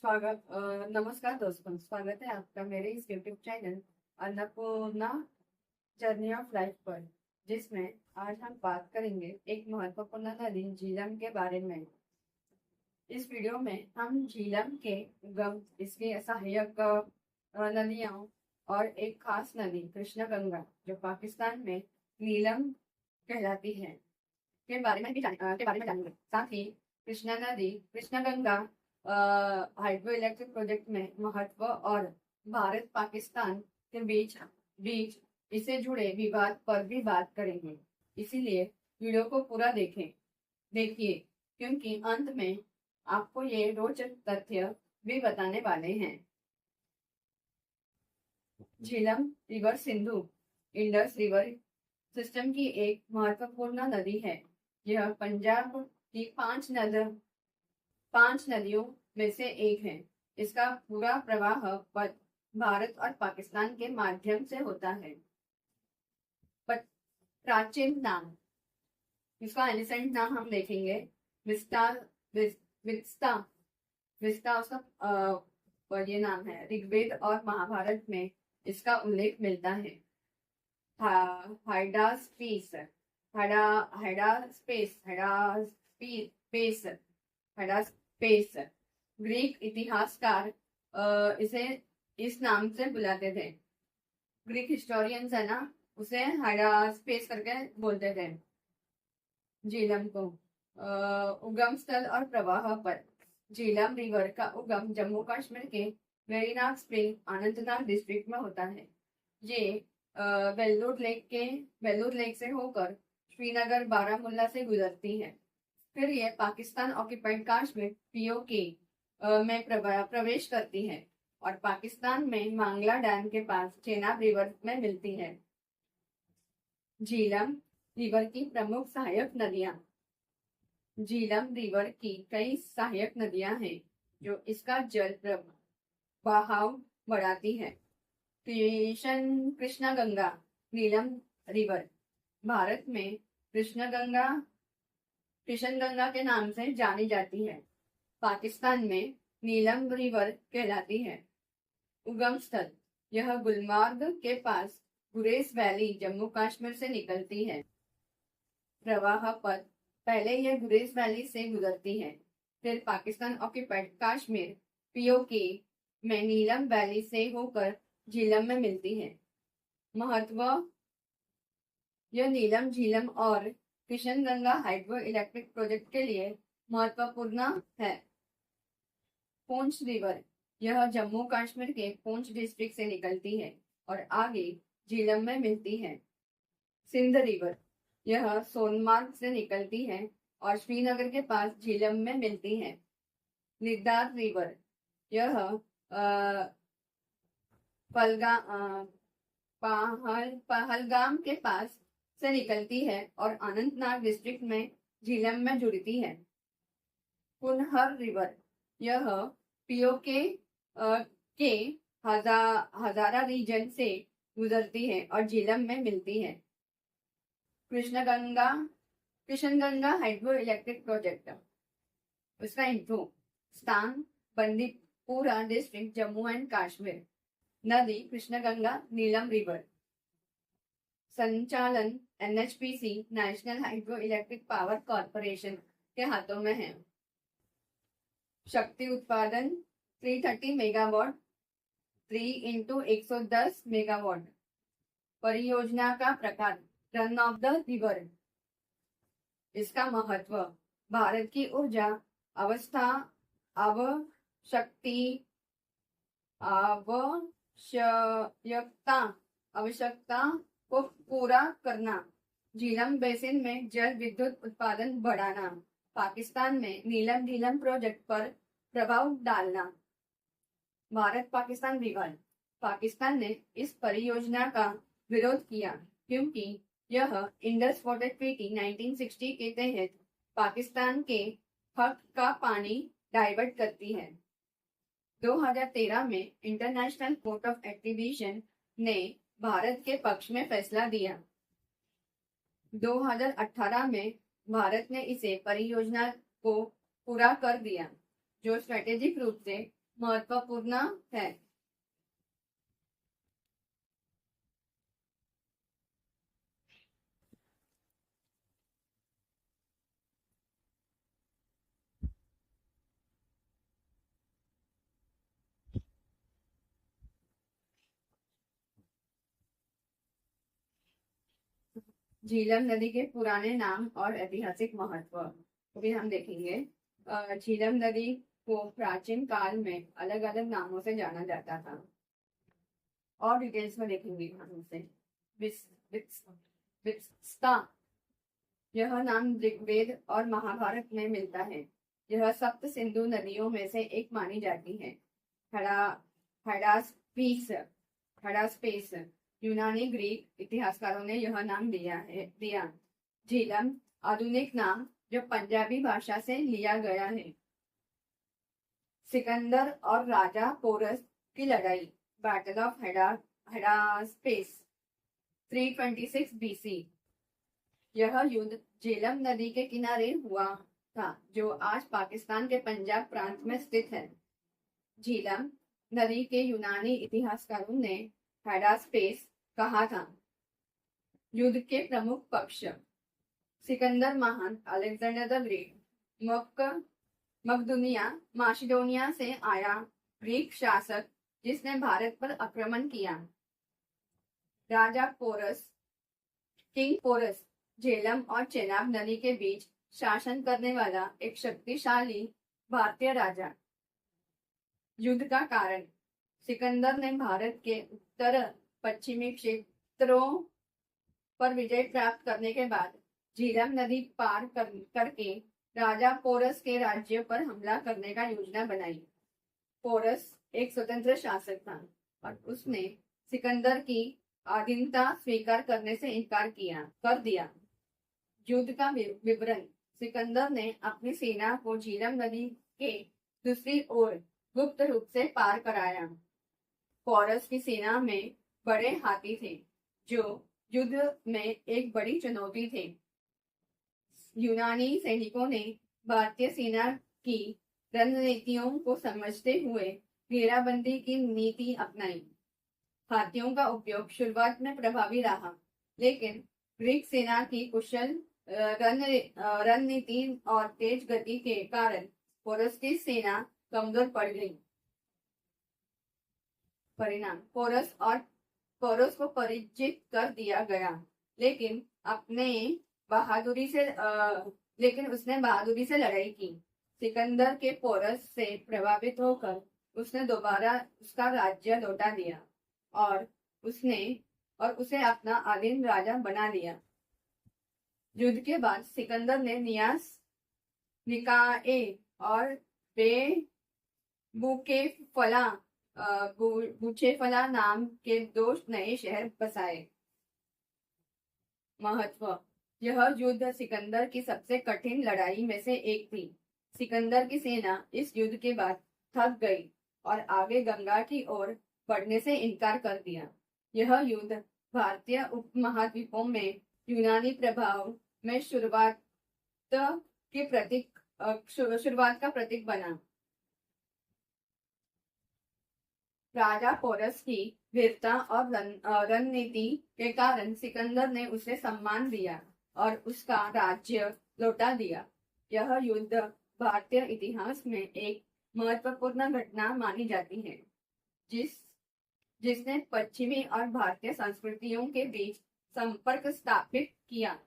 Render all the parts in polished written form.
नमस्कार दोस्तों, स्वागत है आपका मेरे इस YouTube channel Annapurna journey of life पर, जिसमें आज हम बात करेंगे एक महत्वपूर्ण नदी झीलम के बारे में। इस वीडियो में हम झीलम के उगम, इसकी सहायक नदियों और एक खास नदी कृष्ण गंगा, जो पाकिस्तान में नीलम कहलाती है, के बारे में जानेंगे। साथ ही कृष्णा नदी, Krishna Ganga hydroelectric project में महत्व और भारत पाकिस्तान के बीच बीच इससे जुड़े विवाद पर भी बात करेंगे। इसीलिए वीडियो को पूरा देखिए, क्योंकि अंत में आपको ये रोचक तथ्य भी बताने वाले हैं। Jhelum river Sindhu Indus river system की एक महत्वपूर्ण नदी है। यह पंजाब की पांच नदियों में से एक है। इसका पूरा प्रवाह पथ भारत और पाकिस्तान के माध्यम से होता है। प्राचीन नाम, इसका एलिसेंट नाम हम देखेंगे विस्ता विस्ता विस्ता उसका ये नाम है। ऋग्वेद और महाभारत में इसका उल्लेख मिलता है। हाइडास्पेस ग्रीक इतिहासकार इसे इस नाम से बुलाते थे। ग्रीक हिस्टोरियंस है ना, उसे हाइडास्पेस करके बोलते थे। झीलम को उगम स्थल और प्रवाह पर। झीलम रिवर का उगम जम्मू कश्मीर के वेरीनाग स्प्रिंग अनंतनाग डिस्ट्रिक्ट में होता है। ये वेल्लूर लेक से होकर श्रीनगर बारामुल्ला से गुजरती है। फिर ये पाकिस्तान ऑक्युपाइड कश्मीर पीओके में प्रवेश करती है और पाकिस्तान में मांगला डैम के पास चेनाब रिवर में मिलती है। झीलम रिवर की प्रमुख सहायक नदियां। झीलम रिवर की कई सहायक नदियां हैं जो इसका जल बहाव बढ़ाती है। कृष्ण गंगा नीलम रिवर भारत में कृष्ण गंगा के नाम से जानी जाती है। पाकिस्तान में नीलम रिवर कहलाती है। उगम स्थल, यह गुलमर्ग के पास गुरेज वैली जम्मू कश्मीर से निकलती है। प्रवाह पथ, पहले यह गुरेज वैली से गुजरती है, फिर पाकिस्तान ऑक्युपाइड कश्मीर पीओके में नीलम वैली से होकर झीलम में मिलती है। महत्व, यह नीलम झीलम और Kishan Ganga hydroelectric project के लिए महत्वपूर्ण है। पूंछ रिवर, यह जम्मू कश्मीर के पूंछ डिस्ट्रिक्ट से निकलती है और आगे झीलम में मिलती है। सिंध रिवर, यह सोनमार्ग से निकलती है और श्रीनगर के पास झीलम में मिलती है। लिद्दाख रिवर, यह पहलगाम के पास से निकलती है और अनंतनाग डिस्ट्रिक्ट में झीलम में जुड़ती है। कुनहर रिवर, यह पीओके के हजारा रीजन से गुजरती है और झीलम में मिलती है। Krishna Ganga hydroelectric project, उसका इंट्रो। स्थान बंदीपुरा डिस्ट्रिक्ट जम्मू एंड कश्मीर। नदी कृष्ण गंगा नीलम रिवर। संचालन NHPC national hydro electric power corporation के हाथों में है। शक्ति उत्पादन 330 मेगावाट, 3 × 110 मेगावाट। परियोजना का प्रकार, रन ऑफ द रिवर। इसका महत्व, भारत की ऊर्जा आवश्यकता को पूरा करना। झीलम बेसिन में जल विद्युत उत्पादन बढ़ाना। पाकिस्तान में नीलम झीलम प्रोजेक्ट पर प्रभाव डालना। भारत पाकिस्तान विवाद, पाकिस्तान ने इस परियोजना का विरोध किया क्योंकि यह इंडस वाटर ट्रीटी 1960 के तहत पाकिस्तान के हक का पानी डाइवर्ट करती है। 2013 में इंटरनेशनल कोर्ट ऑफ आर्बिट्रेशन ने भारत के पक्ष में फैसला दिया। 2018 में भारत ने इसे परियोजना को पूरा कर दिया, जो स्ट्रेटेजिक रूप से महत्वपूर्ण है। झीलम नदी के पुराने नाम और ऐतिहासिक महत्व को भी हम देखेंगे। झीलम नदी को प्राचीन काल में अलग अलग नामों से जाना जाता था और डिटेल्स में देखेंगे हम उसे। वित्सता, यह नाम ऋग्वेद और महाभारत में मिलता है। यह सप्त सिंधु नदियों में से एक मानी जाती है। हडास्पेस, यूनानी ग्रीक इतिहासकारों ने यह नाम दिया। झीलम आधुनिक नाम जो पंजाबी भाषा से लिया गया है। सिकंदर और राजा पोरस की लड़ाई, बैटल ऑफ हडास्पेस 326 बीसी। यह युद्ध झेलम नदी के किनारे हुआ था, जो आज पाकिस्तान के पंजाब प्रांत में स्थित है। झीलम नदी के यूनानी इतिहासकारों ने हडास्पेस कहा था। युद्ध के प्रमुख पक्ष, सिकंदर महान, अलेक्जेंडर द ग्रेट, मासिडोनिया से आया ग्रीक शासक जिसने भारत पर आक्रमण किया। राजा पोरस, किंग पोरस, झेलम और चेनाब नदी के बीच शासन करने वाला एक शक्तिशाली भारतीय राजा। युद्ध का कारण, सिकंदर ने भारत के उत्तर पश्चिमी क्षेत्रों पर विजय प्राप्त करने के बाद झीलम नदी पार करके राजा पोरस के राज्य पर हमला करने का योजना बनाई। पोरस एक स्वतंत्र शासक था और उसने सिकंदर की अधीनता स्वीकार करने से इनकार कर दिया। युद्ध का विवरण, सिकंदर ने अपनी सेना को झीलम नदी के दूसरी ओर गुप्त रूप से पार कराया। पोरस की सेना में बड़े हाथी थे, जो युद्ध में एक बड़ी चुनौती थे। यूनानी सैनिकों ने भारतीय सेना की रणनीतियों को समझते हुए घेराबंदी की नीति अपनाई। हाथियों का उपयोग शुरुआत में प्रभावी रहा, लेकिन ग्रीक सेना की कुशल रणनीति और तेज गति के कारण पोरस की सेना कमजोर पड़ गई। परिणाम, पोरस को पराजित कर दिया गया, लेकिन उसने बहादुरी से लड़ाई की। सिकंदर के पोरस से प्रभावित होकर उसने दोबारा उसका राज्य लौटा दिया और उसे अपना अधीन राजा बना लिया। युद्ध के बाद सिकंदर ने नियास, निकाए और बुचेफला नाम के 2 नए शहर बसाए। महत्व, यह युद्ध सिकंदर की सबसे कठिन लड़ाई में से एक थी। सिकंदर की सेना इस युद्ध के बाद थक गई और आगे गंगा की ओर बढ़ने से इनकार कर दिया। यह युद्ध भारतीय उपमहाद्वीपों में यूनानी प्रभाव में शुरुआत का प्रतीक बना। राजा पोरस की वीरता और रणनीति के कारण सिकंदर ने उसे सम्मान दिया और उसका राज्य लौटा दिया। यह युद्ध भारतीय इतिहास में एक महत्वपूर्ण घटना मानी जाती है, जिसने पश्चिमी और भारतीय संस्कृतियों के बीच संपर्क स्थापित किया।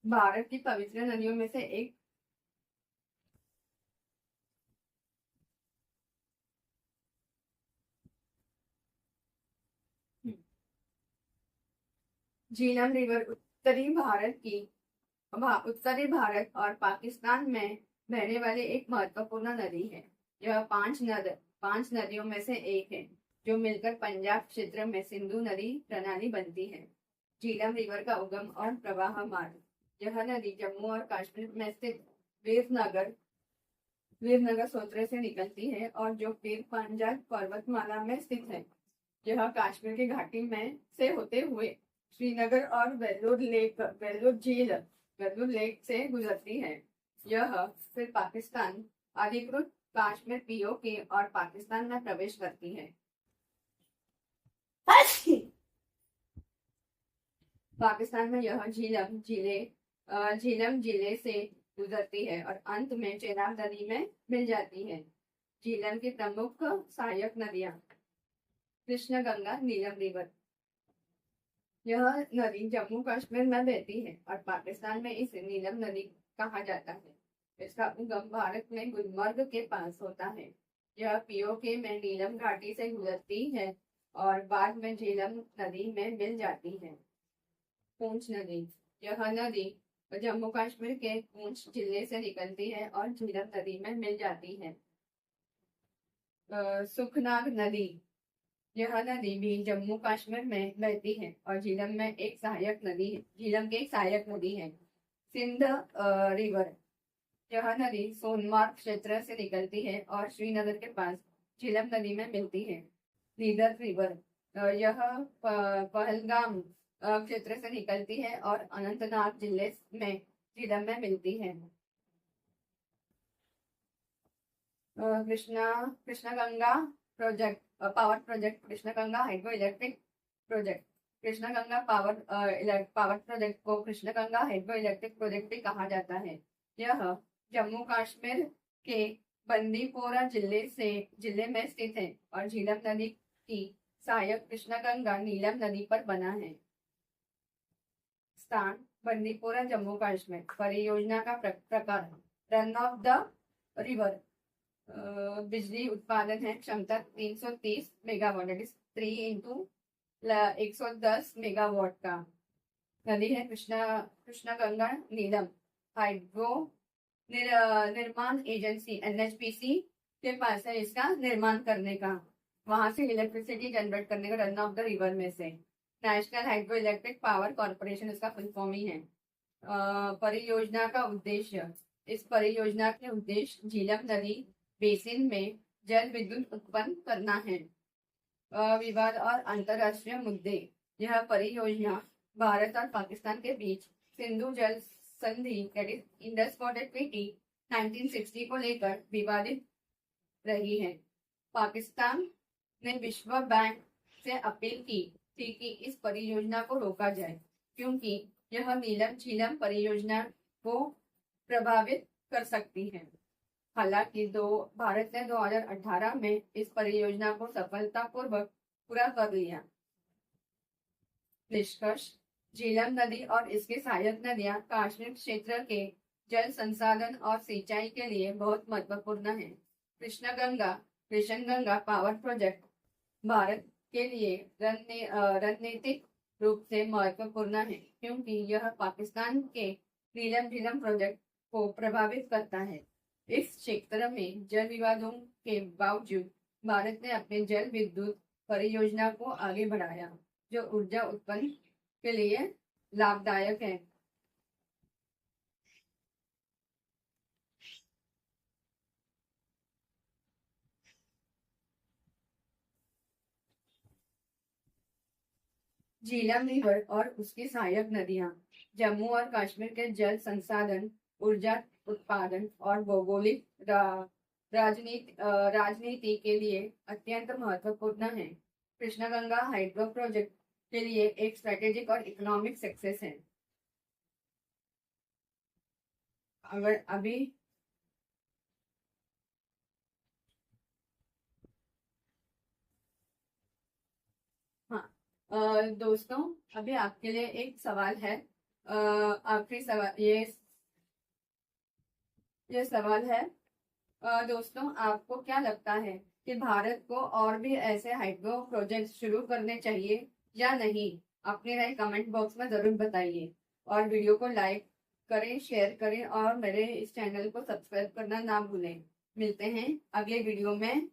भारत की पवित्र नदियों में से एक झीलम रिवर उत्तरी भारत और पाकिस्तान में बहने वाली एक महत्वपूर्ण नदी है। यह 5 नदियों में से एक है, जो मिलकर पंजाब क्षेत्र में सिंधु नदी प्रणाली बनती है। झीलम रिवर का उगम और प्रवाह मार्ग, यह नदी जम्मू और कश्मीर में स्थित वीरनगर वीरनगर सोत्रे से निकलती है और जो पीर पंजाब पर्वतमाला में स्थित है। यह कश्मीर की घाटी में से होते हुए श्रीनगर और वेल्लूर लेक से गुजरती है। यह फिर पाकिस्तान अधिकृत कश्मीर पीओके और पाकिस्तान में प्रवेश करती है। पाकिस्तान में यह झीलम जिले से गुजरती है और अंत में चेनाब नदी में मिल जाती है। झीलम की प्रमुख सहायक नदियां कृष्ण गंगा नीलम रिवर। यह नदी जम्मू कश्मीर में बहती है और पाकिस्तान में इसे नीलम नदी कहा जाता है। इसका उगम भारत में गुलमर्ग के पास होता है। यह पीओके में नीलम घाटी से गुजरती है और बाद में झीलम नदी में मिल जाती है। पूंछ नदी। यह नदी जम्मू कश्मीर के पूंछ जिले से निकलती है और झीलम नदी में मिल जाती है। सुखनाग नदी। यह नदी भी जम्मू कश्मीर में बहती है और झीलम की एक सहायक नदी है। सिंध रिवर। यह नदी सोनमार्ग क्षेत्र से निकलती है और श्रीनगर के पास झीलम नदी में मिलती है। Neither river. यह पहलगाम क्षेत्र से निकलती है और अनंतनाग जिले में झीलम में मिलती है। Krishna Ganga project power project Krishna Ganga hydroelectric project. Krishna Ganga power project को Krishna Ganga hydroelectric project भी कहा जाता है। यह जम्मू कश्मीर के बंदीपोरा जिले में स्थित है और झीलम नदी की सहायक कृष्ण गंगा नीलम नदी पर बना है। स्थान बंदीपोरा जम्मू कश्मीर। परियोजना का प्रकार रन ऑफ द रिवर। बिजली उत्पादन है क्षमता 330 मेगावाट 3 इंटू 110 मेगावाट का। नदी है कृष्णा गंगा नीलम। हाइड्रो निर्माण एजेंसी NHPC के पास है इसका निर्माण करने का, वहां से इलेक्ट्रिसिटी जनरेट करने का रन ऑफ द रिवर में से। National hydro electric power corporation इसका फुल फॉर्म ही है। परियोजना का उद्देश्य। इस परियोजना के उद्देश्य झीलम नदी बेसिन में जल विद्युत उत्पन्न करना है। विवाद और अंतरराष्ट्रीय मुद्दे। यह परियोजना भारत और पाकिस्तान के बीच सिंधु जल संधि इंडस वाटर ट्रीटी 1960 को लेकर विवादित रही है। पाकिस्तान ने विश्व बैंक से अपील की थी कि इस परियोजना को रोका जाए क्योंकि यह नीलम झीलम परियोजना को प्रभावित कर सकती है। हालांकि भारत ने 2018 में इस परियोजना को सफलतापूर्वक पूरा कर लिया। निष्कर्ष। झीलम नदी और इसके सहायक नदियां कश्मीर क्षेत्र के जल संसाधन और सिंचाई के लिए बहुत महत्वपूर्ण है। कृष्ण गंगा पावर प्रोजेक्ट भारत के लिए रणनीतिक रूप से महत्वपूर्ण है क्योंकि यह पाकिस्तान के नीलम झीलम प्रोजेक्ट को प्रभावित करता है। इस क्षेत्र में जल विवादों के बावजूद भारत ने अपने जल विद्युत परियोजना को आगे बढ़ाया जो ऊर्जा उत्पन्न के लिए लाभदायक है। झीलम रिवर और उसकी सहायक नदियां जम्मू और कश्मीर के जल संसाधन, ऊर्जा उत्पादन और भौगोलिक राजनीति के लिए अत्यंत महत्वपूर्ण है। कृष्ण गंगा हाइड्रो प्रोजेक्ट के लिए एक स्ट्रेटेजिक और इकोनॉमिक सक्सेस है। अगर अभी हाँ दोस्तों, अभी आपके लिए एक सवाल है। आखिरी सवाल ये सवाल है। दोस्तों, आपको क्या लगता है कि भारत को और भी ऐसे हाइड्रो प्रोजेक्ट शुरू करने चाहिए या नहीं? अपनी राय कमेंट बॉक्स में जरूर बताइए और वीडियो को लाइक करें, शेयर करें और मेरे इस चैनल को सब्सक्राइब करना ना भूलें। मिलते हैं अगले वीडियो में।